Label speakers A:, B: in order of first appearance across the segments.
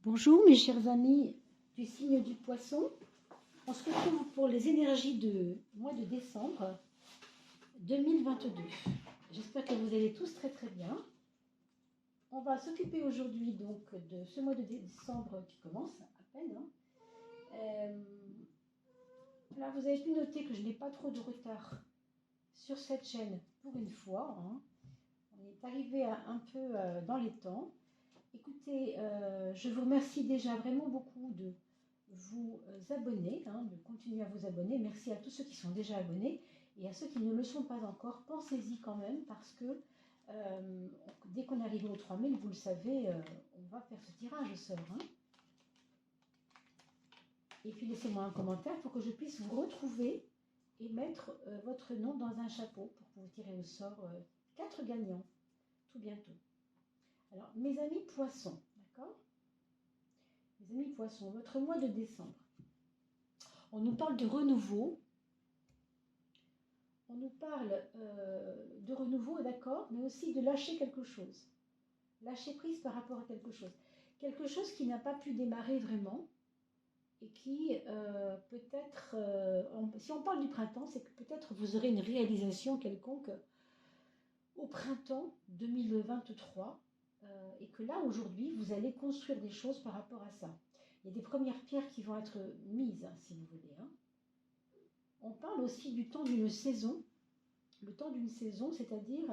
A: Bonjour mes chers amis du signe du Poisson. On se retrouve pour les énergies du mois de décembre 2022. J'espère que vous allez tous très très bien. On va s'occuper aujourd'hui donc de ce mois de décembre qui commence à peine. Là vous avez pu noter que je n'ai pas trop de retard sur cette chaîne pour une fois. On est arrivé un peu dans les temps. Écoutez, je vous remercie déjà vraiment beaucoup de vous abonner, de continuer à vous abonner. Merci à tous ceux qui sont déjà abonnés et à ceux qui ne le sont pas encore. Pensez-y quand même parce que dès qu'on arrive aux 3000, vous le savez, on va faire ce tirage au sort. Et puis laissez-moi un commentaire pour que je puisse vous retrouver et mettre votre nom dans un chapeau pour que vous tirez au sort 4 gagnants tout bientôt. Alors, mes amis poissons, d'accord? Mes amis poissons, votre mois de décembre, on nous parle de renouveau. On nous parle de renouveau, d'accord, mais aussi de lâcher quelque chose. Lâcher prise par rapport à quelque chose. Quelque chose qui n'a pas pu démarrer vraiment et qui peut-être, si on parle du printemps, c'est que peut-être vous aurez une réalisation quelconque au printemps 2023. Et que là, aujourd'hui, vous allez construire des choses par rapport à ça. Il y a des premières pierres qui vont être mises, si vous voulez. On parle aussi du temps d'une saison. Le temps d'une saison, c'est-à-dire,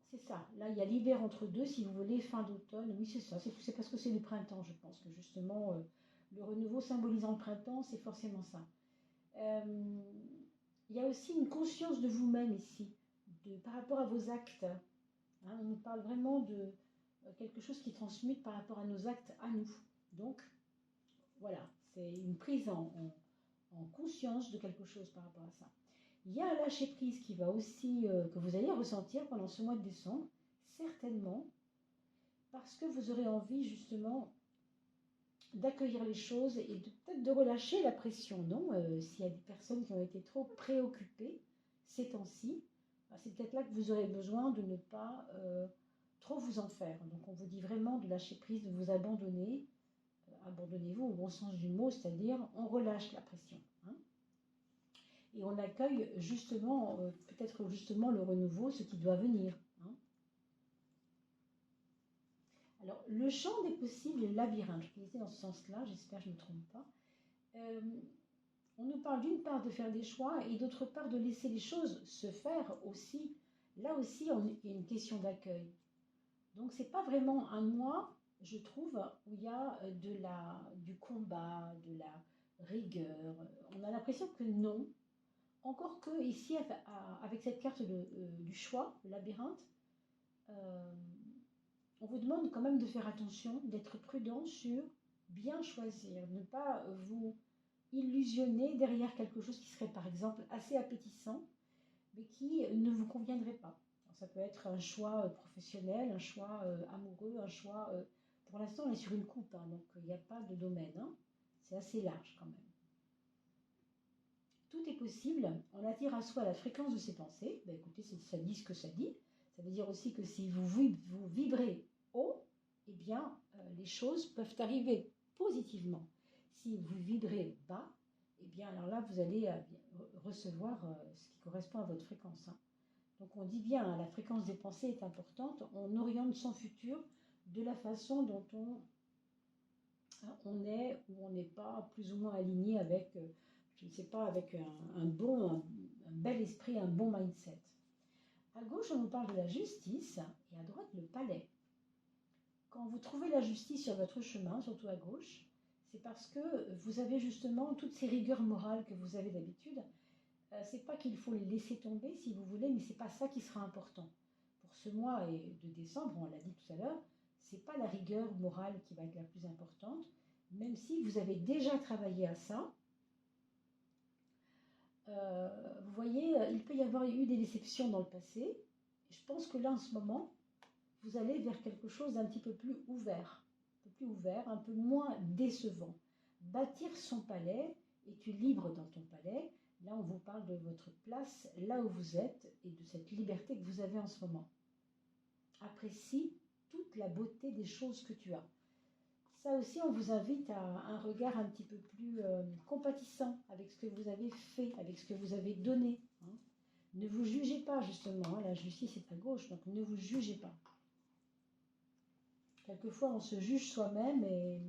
A: c'est ça. Là, il y a l'hiver entre deux, si vous voulez, fin d'automne. Oui, c'est ça. C'est parce que c'est le printemps, je pense, que justement, le renouveau symbolisant le printemps, c'est forcément ça. Il y a aussi une conscience de vous-même ici. Par rapport à vos actes. On nous parle vraiment de quelque chose qui transmute par rapport à nos actes à nous. Donc, voilà, c'est une prise en conscience de quelque chose par rapport à ça. Il y a un lâcher-prise qui va aussi, que vous allez ressentir pendant ce mois de décembre, certainement, parce que vous aurez envie justement d'accueillir les choses et peut-être de relâcher la pression, non s'il y a des personnes qui ont été trop préoccupées ces temps-ci, c'est peut-être là que vous aurez besoin de ne pas trop vous en faire. Donc on vous dit vraiment de lâcher prise, de vous abandonner. Abandonnez-vous au bon sens du mot, c'est-à-dire on relâche la pression. Et on accueille justement, peut-être justement le renouveau, ce qui doit venir. Alors, le champ des possibles, le labyrinthe, je lisais dans ce sens-là, j'espère que je ne me trompe pas. On nous parle d'une part de faire des choix et d'autre part de laisser les choses se faire aussi. Là aussi, il y a une question d'accueil. Donc, ce n'est pas vraiment un mois, je trouve, où il y a du combat, de la rigueur. On a l'impression que non. Encore que ici, avec cette carte du choix, le labyrinthe, on vous demande quand même de faire attention, d'être prudent sur bien choisir, ne pas vous illusionner derrière quelque chose qui serait par exemple assez appétissant, mais qui ne vous conviendrait pas. Alors, ça peut être un choix professionnel, un choix amoureux, un choix... pour l'instant, on est sur une coupe, donc il n'y a pas de domaine. C'est assez large quand même. Tout est possible. On attire à soi la fréquence de ses pensées. Ben, écoutez, ça dit ce que ça dit. Ça veut dire aussi que si vous vibrez haut, eh bien, les choses peuvent arriver positivement. Si vous vibrez bas, eh bien, alors là, vous allez recevoir ce qui correspond à votre fréquence. Donc, on dit bien, la fréquence des pensées est importante. On oriente son futur de la façon dont on est ou on n'est pas plus ou moins aligné avec, je ne sais pas, avec un bel esprit, un bon mindset. À gauche, on nous parle de la justice et à droite, le palais. Quand vous trouvez la justice sur votre chemin, surtout à gauche, c'est parce que vous avez justement toutes ces rigueurs morales que vous avez d'habitude. C'est pas qu'il faut les laisser tomber si vous voulez, mais c'est pas ça qui sera important. Pour ce mois de décembre, on l'a dit tout à l'heure, c'est pas la rigueur morale qui va être la plus importante, même si vous avez déjà travaillé à ça. Vous voyez, il peut y avoir eu des déceptions dans le passé. Je pense que là, en ce moment, vous allez vers quelque chose d'un petit peu plus ouvert, un peu moins décevant. Bâtir son palais, es-tu libre dans ton palais? Là, on vous parle de votre place, là où vous êtes, et de cette liberté que vous avez en ce moment. Après, si tout toute la beauté des choses que tu as. Ça aussi, on vous invite à un regard un petit peu plus compatissant avec ce que vous avez fait, avec ce que vous avez donné. Hein. Ne vous jugez pas, justement. Hein, la justice est à gauche, donc ne vous jugez pas. Quelquefois, on se juge soi-même et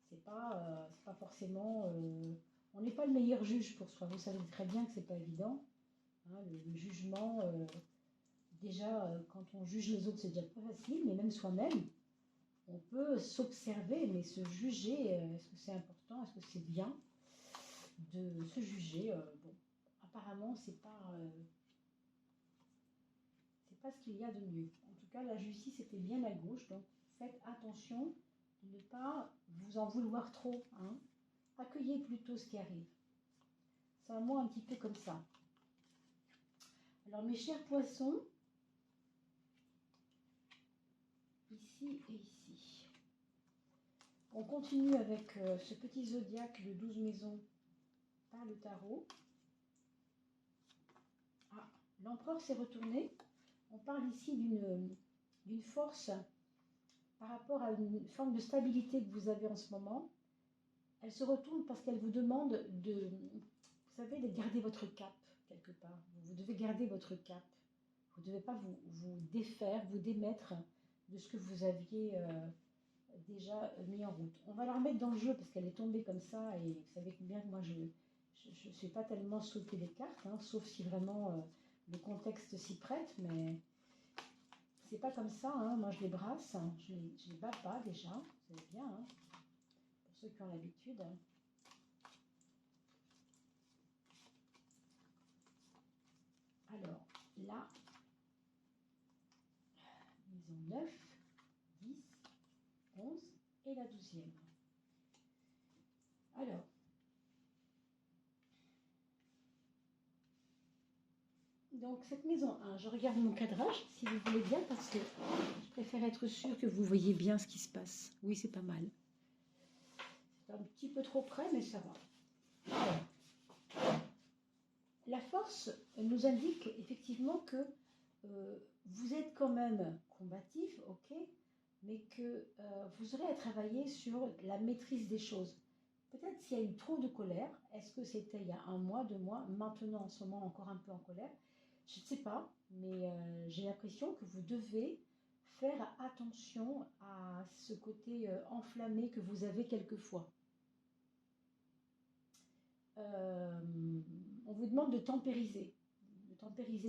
A: c'est pas forcément... on n'est pas le meilleur juge pour soi. Vous savez très bien que c'est pas évident. Hein, le jugement, déjà, quand on juge les autres, c'est déjà pas facile, mais même soi-même, on peut s'observer, mais se juger, est-ce que c'est important, est-ce que c'est bien de se juger bon, apparemment, c'est pas ce qu'il y a de mieux. En tout cas, la justice était bien à gauche, donc faites attention de ne pas vous en vouloir trop. Hein. Accueillez plutôt ce qui arrive. C'est un mot un petit peu comme ça. Alors, mes chers poissons, ici et ici. On continue avec ce petit zodiaque de 12 maisons par le tarot. Ah, l'empereur s'est retourné. On parle ici d'une force par rapport à une forme de stabilité que vous avez en ce moment. Elle se retourne parce qu'elle vous demande de, vous savez, de garder votre cap quelque part. Vous devez garder votre cap. Vous ne devez pas vous défaire, vous démettre de ce que vous aviez déjà mis en route. On va la remettre dans le jeu parce qu'elle est tombée comme ça et vous savez bien que moi je ne suis pas tellement sauter les cartes, hein, sauf si vraiment le contexte s'y prête, mais c'est pas comme ça. Hein. Moi je les brasse, hein, je les bats pas déjà, vous savez bien, hein, pour ceux qui ont l'habitude. Alors là, maison 9, 10, 11 et la 12e. Alors, donc cette maison 1, je regarde mon cadrage, si vous voulez bien, parce que je préfère être sûre que vous voyez bien ce qui se passe. Oui, c'est pas mal. C'est un petit peu trop près, mais ça va. Alors, la force nous indique effectivement que vous êtes quand même combatif, ok, mais que vous aurez à travailler sur la maîtrise des choses. Peut-être s'il y a eu trop de colère, est-ce que c'était il y a 1 mois, 2 mois, maintenant en ce moment encore un peu en colère? Je ne sais pas, mais j'ai l'impression que vous devez faire attention à ce côté enflammé que vous avez quelquefois. On vous demande de tempériser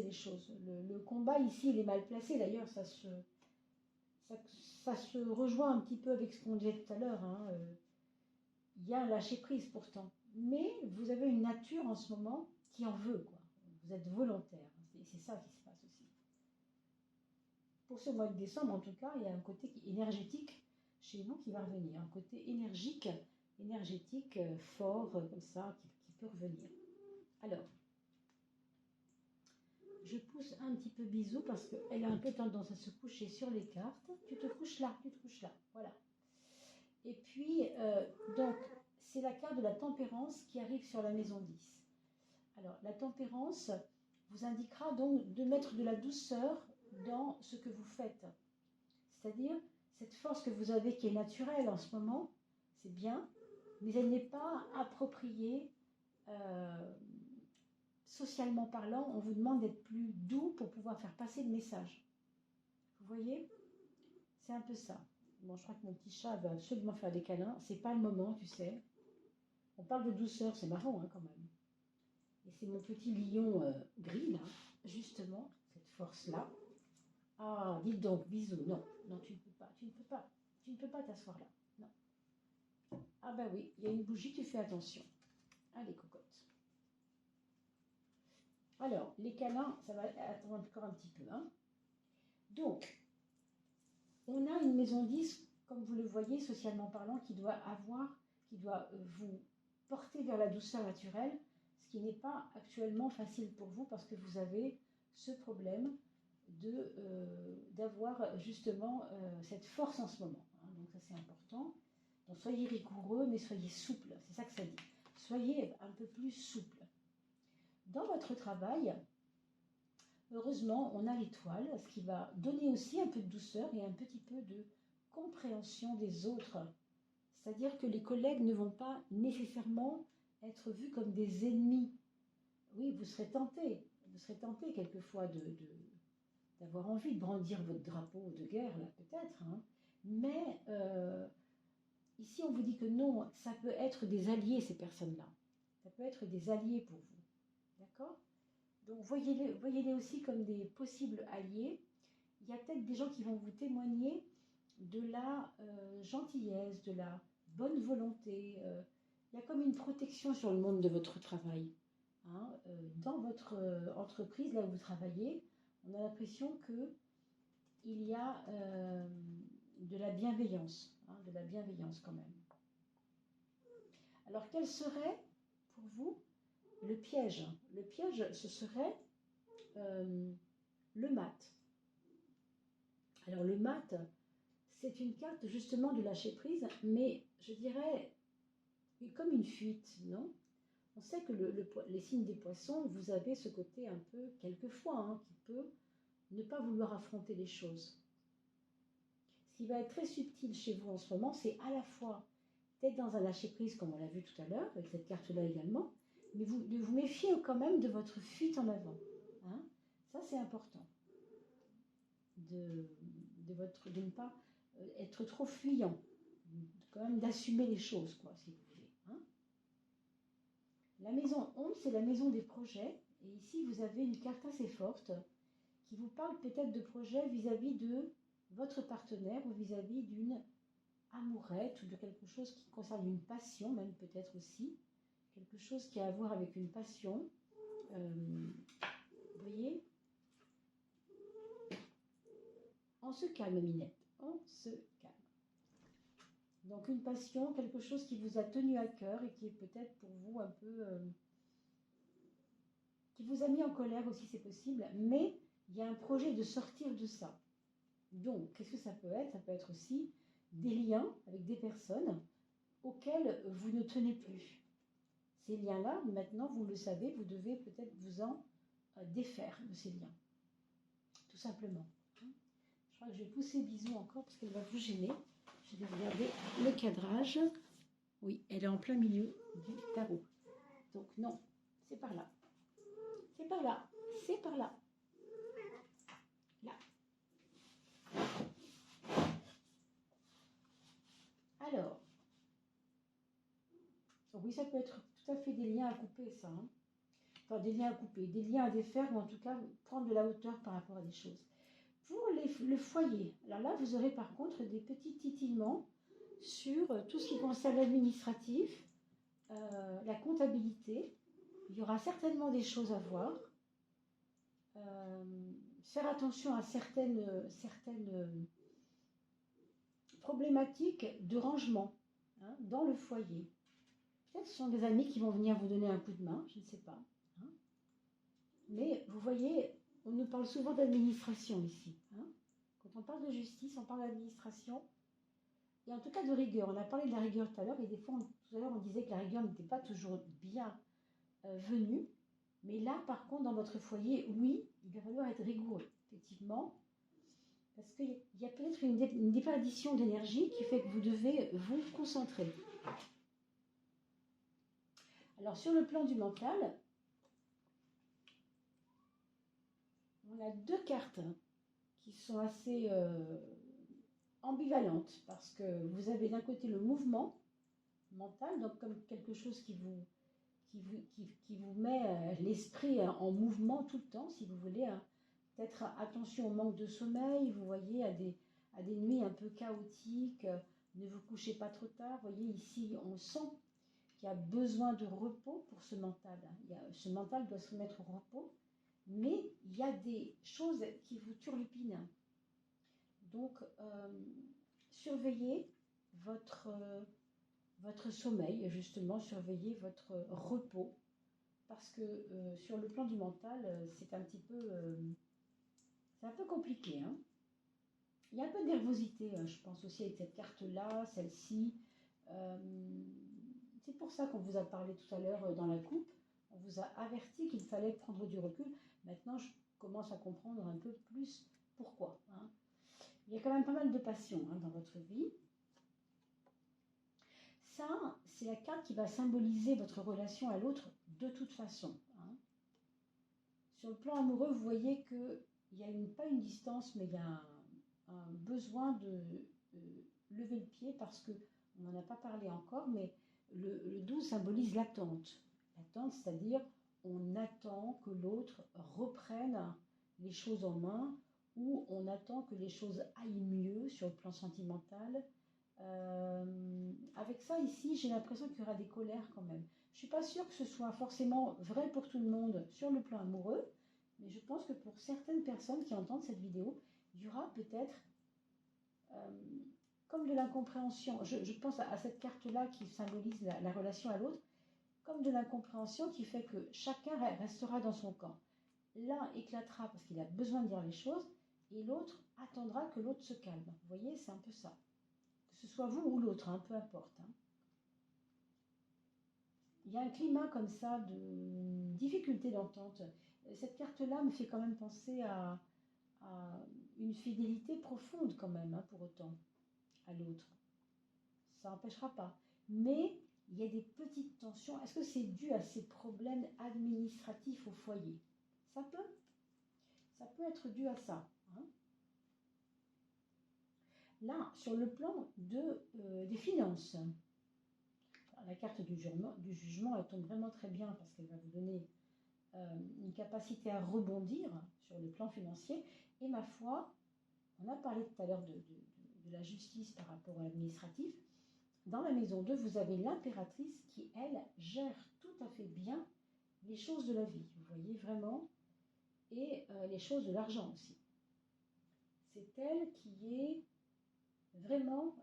A: les choses. Le combat ici, il est mal placé. D'ailleurs, ça se rejoint un petit peu avec ce qu'on disait tout à l'heure. Hein. Il y a un lâcher-prise pourtant. Mais vous avez une nature en ce moment qui en veut, quoi. Vous êtes volontaire. C'est ça qui se passe aussi. Pour ce mois de décembre, en tout cas, il y a un côté énergétique chez vous qui va revenir. Un côté énergétique fort, comme ça, qui peut revenir. Alors, je pousse un petit peu Bisou parce qu'elle a un peu tendance à se coucher sur les cartes. Tu te couches là, voilà. Et puis, donc, c'est la carte de la tempérance qui arrive sur la maison 10. Alors, la tempérance vous indiquera donc de mettre de la douceur dans ce que vous faites. C'est-à-dire, cette force que vous avez qui est naturelle en ce moment, c'est bien, mais elle n'est pas appropriée socialement parlant. On vous demande d'être plus doux pour pouvoir faire passer le message. Vous voyez? C'est un peu ça. Bon, je crois que mon petit chat va absolument faire des câlins. C'est pas le moment, tu sais. On parle de douceur, c'est marrant hein, quand même. Et c'est mon petit lion gris, là, justement, cette force-là. Ah, dites donc, bisous. Non, non, tu ne peux pas t'asseoir là. Non. Ah ben oui, il y a une bougie, tu fais attention. Allez, cocotte. Alors, les câlins, ça va attendre encore un petit peu. Hein. Donc, on a une maison 10, comme vous le voyez, socialement parlant, qui doit vous porter vers la douceur naturelle, ce qui n'est pas actuellement facile pour vous parce que vous avez ce problème d'avoir justement cette force en ce moment. Hein, donc ça c'est important. Donc soyez rigoureux, mais soyez souple. C'est ça que ça dit. Soyez un peu plus souple. Dans votre travail, heureusement, on a l'étoile, ce qui va donner aussi un peu de douceur et un petit peu de compréhension des autres. C'est-à-dire que les collègues ne vont pas nécessairement être vus comme des ennemis. Oui, vous serez tenté quelquefois d'avoir envie de brandir votre drapeau de guerre, là, peut-être. Hein. Mais ici, on vous dit que non, ça peut être des alliés, ces personnes-là. Ça peut être des alliés pour vous. D'accord? Donc, voyez-les aussi comme des possibles alliés. Il y a peut-être des gens qui vont vous témoigner de la gentillesse, de la bonne volonté. Il y a comme une protection sur le monde de votre travail. Hein. Dans votre entreprise, là où vous travaillez, on a l'impression qu'il y a de la bienveillance, hein, de la bienveillance quand même. Alors, quel serait pour vous le piège? Le piège, ce serait le mat. Alors, le mat, c'est une carte justement de lâcher prise, mais je dirais comme une fuite, non? On sait que les signes des poissons, vous avez ce côté un peu, quelquefois, hein, qui peut ne pas vouloir affronter les choses. Ce qui va être très subtil chez vous en ce moment, c'est à la fois peut-être dans un lâcher-prise, comme on l'a vu tout à l'heure, avec cette carte-là également, mais de vous méfier quand même de votre fuite en avant. Hein. Ça, c'est important. De ne pas être trop fuyant, quand même d'assumer les choses, quoi, si vous voulez. Hein. La maison 11, c'est la maison des projets, et ici, vous avez une carte assez forte qui vous parle peut-être de projets vis-à-vis de votre partenaire ou vis-à-vis d'une amourette ou de quelque chose qui concerne une passion, même peut-être aussi, quelque chose qui a à voir avec une passion. Vous voyez? On se calme, Minette, on se calme. Donc une passion, quelque chose qui vous a tenu à cœur et qui est peut-être pour vous un peu... qui vous a mis en colère aussi, c'est possible, mais il y a un projet de sortir de ça. Donc, qu'est-ce que ça peut être? Ça peut être aussi des liens avec des personnes auxquelles vous ne tenez plus. Ces liens-là, maintenant, vous le savez, vous devez peut-être vous en défaire de ces liens. Tout simplement. Je crois que je vais pousser Bisou encore parce qu'elle va vous gêner. Je vais regarder le cadrage. Oui, elle est en plein milieu du tarot. Donc non, c'est par là. C'est par là. C'est par là. Là. Alors, oui, ça peut être tout à fait des liens à couper, ça. Hein. Enfin, des liens à couper, des liens à défaire, ou en tout cas, prendre de la hauteur par rapport à des choses. Pour le foyer, alors là, vous aurez par contre des petits titillements sur tout ce qui concerne l'administratif, la comptabilité. Il y aura certainement des choses à voir. Faire attention à certaines problématiques de rangement hein, dans le foyer. Peut-être que ce sont des amis qui vont venir vous donner un coup de main, je ne sais pas. Hein. Mais vous voyez, on nous parle souvent d'administration ici. Hein. Quand on parle de justice, on parle d'administration. Et en tout cas de rigueur. On a parlé de la rigueur tout à l'heure, et des fois, tout à l'heure, on disait que la rigueur n'était pas toujours bien venue. Mais là, par contre, dans votre foyer, oui, il va falloir être rigoureux, effectivement. Parce qu'il y a peut-être une déperdition d'énergie qui fait que vous devez vous concentrer. Alors, sur le plan du mental, on a deux cartes qui sont assez ambivalentes. Parce que vous avez d'un côté le mouvement mental, donc comme quelque chose qui vous met l'esprit en mouvement tout le temps, si vous voulez. Peut-être attention au manque de sommeil, vous voyez, à des nuits un peu chaotiques, ne vous couchez pas trop tard. Vous voyez, ici, on sent qu'il y a besoin de repos pour ce mental. Ce mental doit se mettre au repos, mais il y a des choses qui vous turlupinent. Donc, surveillez votre sommeil, justement, surveillez votre repos, parce que sur le plan du mental, c'est un peu compliqué. Hein. Il y a un peu de nervosité, je pense aussi avec cette carte-là, celle-ci. C'est pour ça qu'on vous a parlé tout à l'heure dans la coupe. On vous a averti qu'il fallait prendre du recul. Maintenant, commence à comprendre un peu plus pourquoi. Hein. Il y a quand même pas mal de passion hein, dans votre vie. Ça, c'est la carte qui va symboliser votre relation à l'autre de toute façon. Hein. Sur le plan amoureux, vous voyez qu'il y a pas une distance, mais il y a un besoin de lever le pied parce que, on n'en a pas parlé encore, mais le 12 symbolise l'attente. L'attente, c'est-à-dire on attend que l'autre reprenne les choses en main ou on attend que les choses aillent mieux sur le plan sentimental. Avec ça ici, j'ai l'impression qu'il y aura des colères quand même. Je ne suis pas sûre que ce soit forcément vrai pour tout le monde sur le plan amoureux, mais je pense que pour certaines personnes qui entendent cette vidéo, il y aura peut-être comme de l'incompréhension. Je pense à cette carte-là qui symbolise la relation à l'autre, comme de l'incompréhension qui fait que chacun restera dans son camp. L'un éclatera parce qu'il a besoin de dire les choses, et l'autre attendra que l'autre se calme. Vous voyez, c'est un peu ça. Que ce soit vous ou l'autre, hein, peu importe. Hein. Il y a un climat comme ça de difficulté d'entente. Cette carte-là me fait quand même penser à une fidélité profonde quand même, hein, pour autant, à l'autre. Ça n'empêchera pas. Mais il y a des petites tensions. Est-ce que c'est dû à ces problèmes administratifs au foyer? Ça peut être dû à ça. Hein. Là, sur le plan des finances, la carte du jugement, elle tombe vraiment très bien parce qu'elle va vous donner une capacité à rebondir sur le plan financier. Et ma foi, on a parlé tout à l'heure de la justice par rapport à l'administratif. Dans la maison 2, vous avez l'impératrice qui, elle, gère tout à fait bien les choses de la vie. Vous voyez vraiment. Et les choses de l'argent aussi. C'est elle qui est vraiment...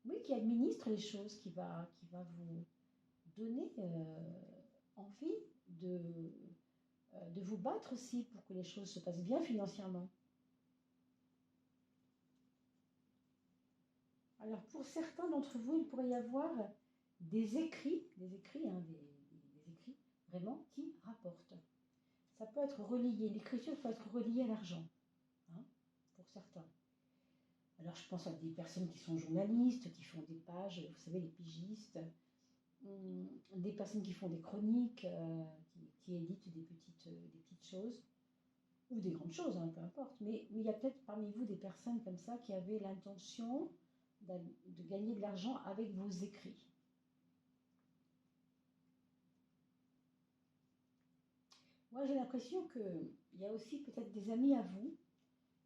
A: oui, qui administre les choses, qui va vous donner envie de vous battre aussi pour que les choses se passent bien financièrement. Alors pour certains d'entre vous, il pourrait y avoir des écrits vraiment qui rapportent. Ça peut être relié, l'écriture peut être reliée à l'argent, hein, pour certains. Alors je pense à des personnes qui sont journalistes, qui font des pages, vous savez, les pigistes, des personnes qui font des chroniques, qui éditent des petites choses, ou des grandes choses, hein, peu importe. Mais il y a peut-être parmi vous des personnes comme ça qui avaient l'intention de gagner de l'argent avec vos écrits. Moi, j'ai l'impression qu'il y a aussi peut-être des amis à vous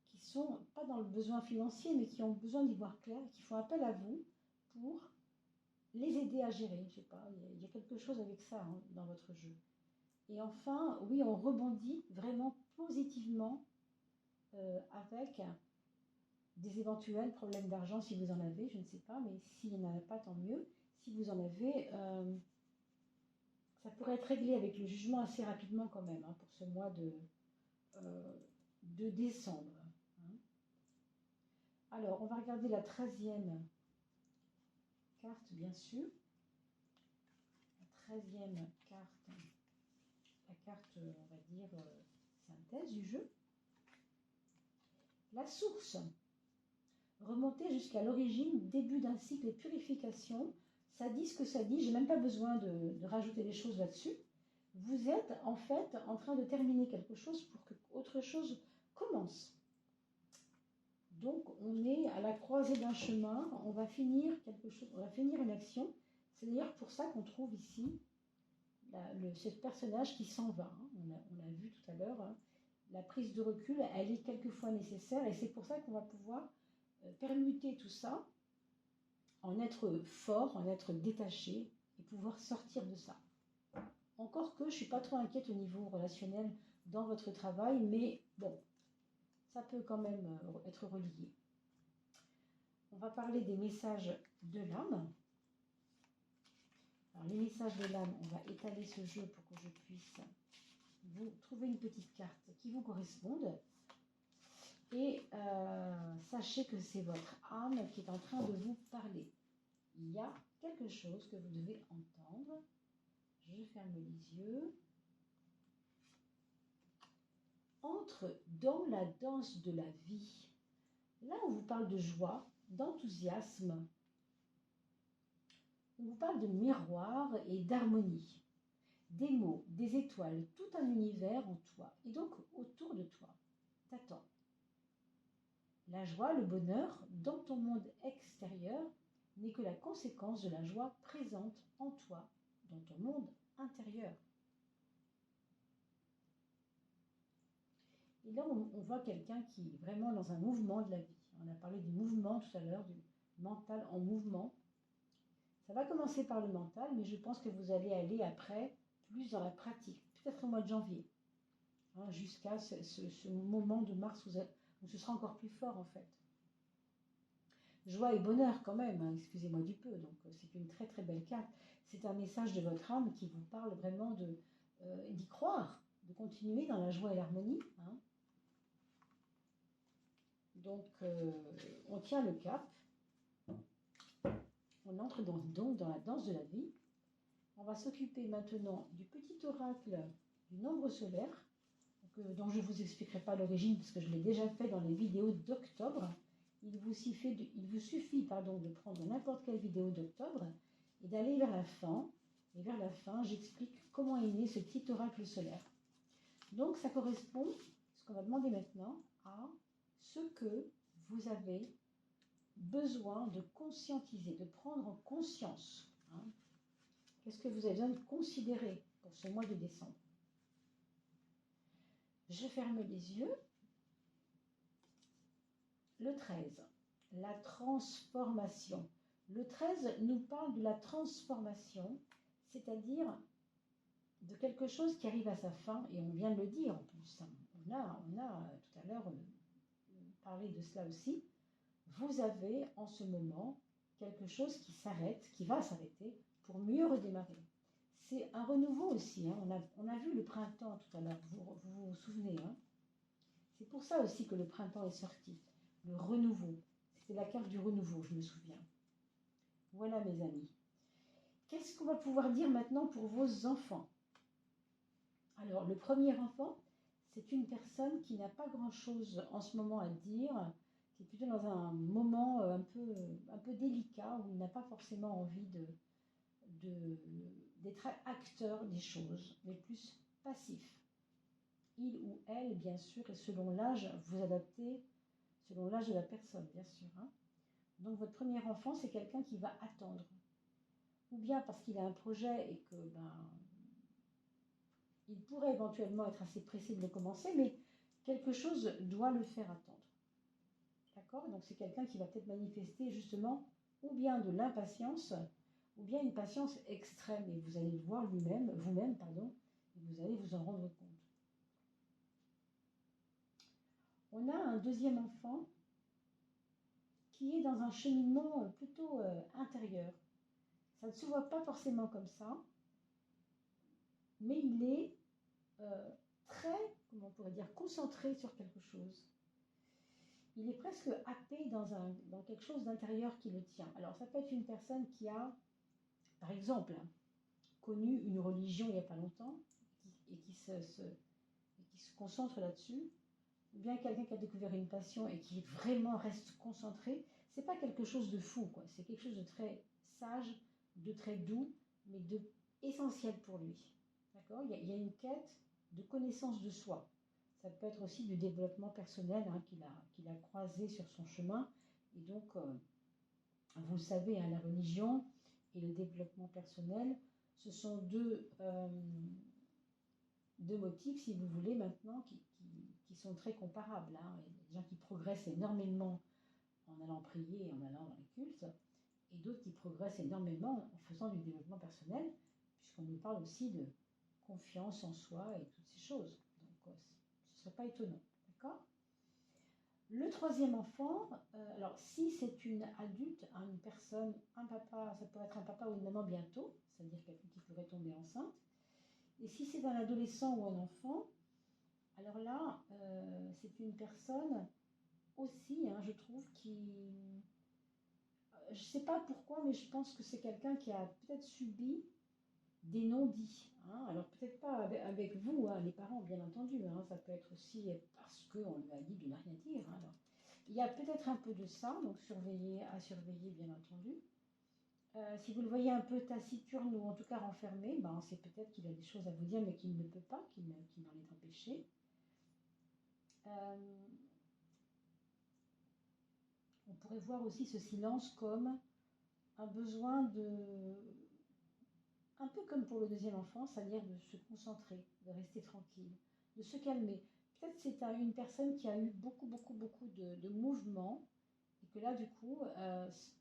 A: qui sont pas dans le besoin financier, mais qui ont besoin d'y voir clair, qui font appel à vous pour les aider à gérer. Je sais pas, il y a quelque chose avec ça hein, dans votre jeu. Et enfin, oui, on rebondit vraiment positivement avec des éventuels problèmes d'argent si vous en avez, je ne sais pas, mais s'il n'y en a pas, tant mieux. Si vous en avez, ça pourrait être réglé avec le jugement assez rapidement quand même, hein, pour ce mois de décembre. Hein. Alors, on va regarder la 13e carte, bien sûr. La 13e carte, la carte, on va dire, synthèse du jeu. La source. Remonter jusqu'à l'origine, début d'un cycle de purification. Ça dit ce que ça dit, j'ai même pas besoin de rajouter des choses là-dessus. Vous êtes en fait en train de terminer quelque chose pour que autre chose commence. Donc on est à la croisée d'un chemin, on va finir quelque chose, on va finir une action. C'est d'ailleurs pour ça qu'on trouve ici ce personnage qui s'en va. Hein. On a vu tout à l'heure, hein. La prise de recul, elle est quelquefois nécessaire et c'est pour ça qu'on va pouvoir permuter tout ça, en être fort, en être détaché et pouvoir sortir de ça. Encore que je ne suis pas trop inquiète au niveau relationnel dans votre travail, mais bon, ça peut quand même être relié. On va parler des messages de l'âme. Alors les messages de l'âme, on va étaler ce jeu pour que je puisse vous trouver une petite carte qui vous corresponde. Et sachez que c'est votre âme qui est en train de vous parler. Il y a quelque chose que vous devez entendre. Je ferme les yeux. entre dans la danse de la vie. Là, on vous parle de joie, d'enthousiasme, on vous parle de miroir et d'harmonie. Des mots, des étoiles, tout un univers en toi et donc autour de toi t'attend. La joie, le bonheur dans ton monde extérieur n'est que la conséquence de la joie présente en toi, dans ton monde intérieur. Et là, on voit quelqu'un qui est vraiment dans un mouvement de la vie. On a parlé du mouvement tout à l'heure, du mental en mouvement. Ça va commencer par le mental, mais je pense que vous allez aller après plus dans la pratique, peut-être au mois de janvier, hein, jusqu'à ce moment de mars où ce sera encore plus fort en fait. Joie et bonheur quand même, hein, excusez-moi du peu, donc c'est une très très belle carte. C'est un message de votre âme qui vous parle vraiment d'y croire, de continuer dans la joie et l'harmonie. Hein. Donc on tient le cap, on entre donc dans la danse de la vie. On va s'occuper maintenant du petit oracle du nombre solaire, dont je ne vous expliquerai pas l'origine parce que je l'ai déjà fait dans les vidéos d'octobre. Il vous suffit de prendre n'importe quelle vidéo d'octobre et d'aller vers la fin. Et vers la fin, j'explique comment est né ce petit oracle solaire. Donc ça correspond, ce qu'on va demander maintenant, à ce que vous avez besoin de conscientiser, de prendre en conscience. Hein. Qu'est-ce que vous avez besoin de considérer pour ce mois de décembre? Je ferme les yeux. Le 13, la transformation. Le 13 nous parle de la transformation, c'est-à-dire de quelque chose qui arrive à sa fin, et on vient de le dire en plus. On a tout à l'heure parlé de cela aussi. Vous avez en ce moment quelque chose qui s'arrête, qui va s'arrêter pour mieux redémarrer. C'est un renouveau aussi. Hein. On a vu le printemps tout à l'heure, vous souvenez. Hein. C'est pour ça aussi que le printemps est sorti. Le renouveau. C'était la carte du renouveau, je me souviens. Voilà mes amis. Qu'est-ce qu'on va pouvoir dire maintenant pour vos enfants? Alors, le premier enfant, c'est une personne qui n'a pas grand-chose en ce moment à dire, qui est plutôt dans un moment un peu délicat, où il n'a pas forcément envie d'être acteur des choses, mais plus passif. Il ou elle, bien sûr, et selon l'âge, vous adaptez selon l'âge de la personne, bien sûr. Hein. Donc, votre premier enfant, c'est quelqu'un qui va attendre. Ou bien parce qu'il a un projet et que il pourrait éventuellement être assez pressé de le commencer, mais quelque chose doit le faire attendre. D'accord? Donc, c'est quelqu'un qui va peut-être manifester justement ou bien de l'impatience, ou bien une patience extrême. Et vous allez le voir vous-même, et vous allez vous en rendre compte. On a un deuxième enfant qui est dans un cheminement plutôt intérieur. Ça ne se voit pas forcément comme ça, mais il est très, comment on pourrait dire, concentré sur quelque chose. Il est presque happé dans quelque chose d'intérieur qui le tient. Alors ça peut être une personne qui a, par exemple, connu une religion il n'y a pas longtemps et qui se concentre là-dessus, ou bien quelqu'un qui a découvert une passion et qui vraiment reste concentré. C'est pas quelque chose de fou, quoi. C'est quelque chose de très sage, de très doux, mais de essentiel pour lui. D'accord? Il y a une quête de connaissance de soi. Ça peut être aussi du développement personnel hein, qu'il a croisé sur son chemin. Et donc, vous le savez, hein, la religion et le développement personnel, ce sont deux motifs, si vous voulez, maintenant, qui sont très comparables. Hein. Il y a des gens qui progressent énormément en allant prier et en allant dans les cultes, et d'autres qui progressent énormément en faisant du développement personnel, puisqu'on nous parle aussi de confiance en soi et toutes ces choses. Donc, ce ne serait pas étonnant. D'accord ? Le troisième enfant, alors si c'est une adulte, une personne, un papa, ça peut être un papa ou une maman bientôt, c'est-à-dire quelqu'un qui pourrait tomber enceinte. Et si c'est un adolescent ou un enfant, alors là, c'est une personne aussi, hein, je trouve, qui... je ne sais pas pourquoi, mais je pense que c'est quelqu'un qui a peut-être subi des non-dits. Hein. Alors peut-être pas avec vous, hein, les parents, bien entendu. Hein. Ça peut être aussi parce qu'on lui a dit de ne rien dire. Hein. Alors, il y a peut-être un peu de ça, donc à surveiller, bien entendu. Si vous le voyez un peu taciturne ou en tout cas renfermé, ben, c'est peut-être qu'il a des choses à vous dire mais qu'il ne peut pas, qu'il en est empêché. On pourrait voir aussi ce silence comme un besoin un peu comme pour le deuxième enfant, c'est-à-dire de se concentrer, de rester tranquille, de se calmer. Peut-être c'est une personne qui a eu beaucoup de mouvements et que là, du coup,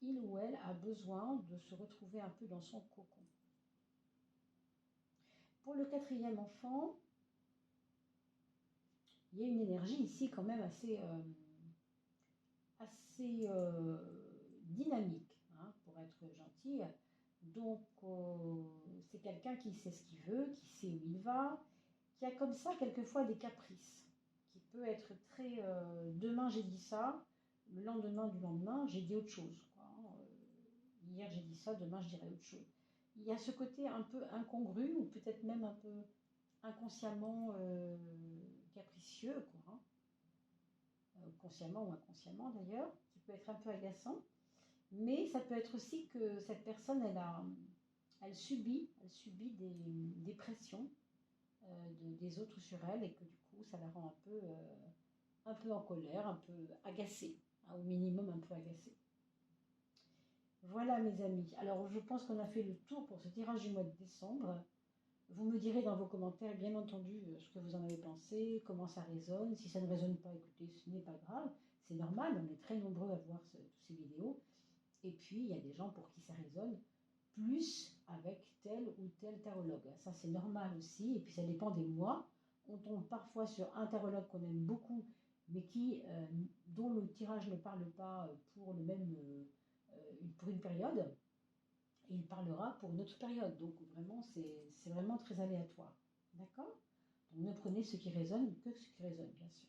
A: il ou elle a besoin de se retrouver un peu dans son cocon. Pour le quatrième enfant, il y a une énergie ici quand même assez dynamique, hein, pour être gentil. Donc, c'est quelqu'un qui sait ce qu'il veut, qui sait où il va, qui a comme ça quelquefois des caprices, qui peut être très demain j'ai dit ça, le lendemain du lendemain j'ai dit autre chose. Quoi. Hier j'ai dit ça, demain je dirai autre chose. Il y a ce côté un peu incongru ou peut-être même un peu inconsciemment capricieux, quoi, hein. Consciemment ou inconsciemment d'ailleurs, qui peut être un peu agaçant. Mais ça peut être aussi que cette personne, elle subit des pressions des autres sur elle et que du coup, ça la rend un peu en colère, un peu agacée, hein, au minimum un peu agacée. Voilà mes amis. Alors je pense qu'on a fait le tour pour ce tirage du mois de décembre. Vous me direz dans vos commentaires, bien entendu, ce que vous en avez pensé, comment ça résonne. Si ça ne résonne pas, écoutez, ce n'est pas grave. C'est normal, on est très nombreux à voir toutes ces vidéos. Et puis, il y a des gens pour qui ça résonne plus avec tel ou tel tarologue. Ça, c'est normal aussi. Et puis, ça dépend des mois. On tombe parfois sur un tarologue qu'on aime beaucoup, mais dont le tirage ne parle pas pour pour une période. Et il parlera pour une autre période. Donc, vraiment, c'est vraiment très aléatoire. D'accord? Donc, ne prenez ce qui résonne que ce qui résonne, bien sûr.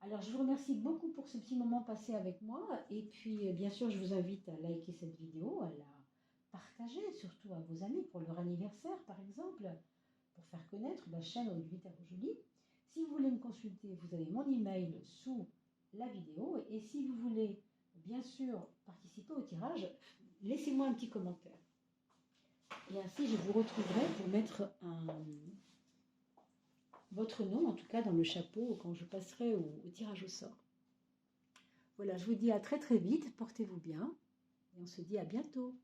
A: Alors, je vous remercie beaucoup pour ce petit moment passé avec moi. Et puis, bien sûr, je vous invite à liker cette vidéo, à la partager, surtout à vos amis pour leur anniversaire, par exemple, pour faire connaître la chaîne Audrey Tarot-Joly. Si vous voulez me consulter, vous avez mon email sous la vidéo. Et si vous voulez, bien sûr, participer au tirage, laissez-moi un petit commentaire. Et ainsi, je vous retrouverai pour mettre votre nom, en tout cas dans le chapeau, quand je passerai au tirage au sort. Voilà, je vous dis à très vite, portez-vous bien et on se dit à bientôt.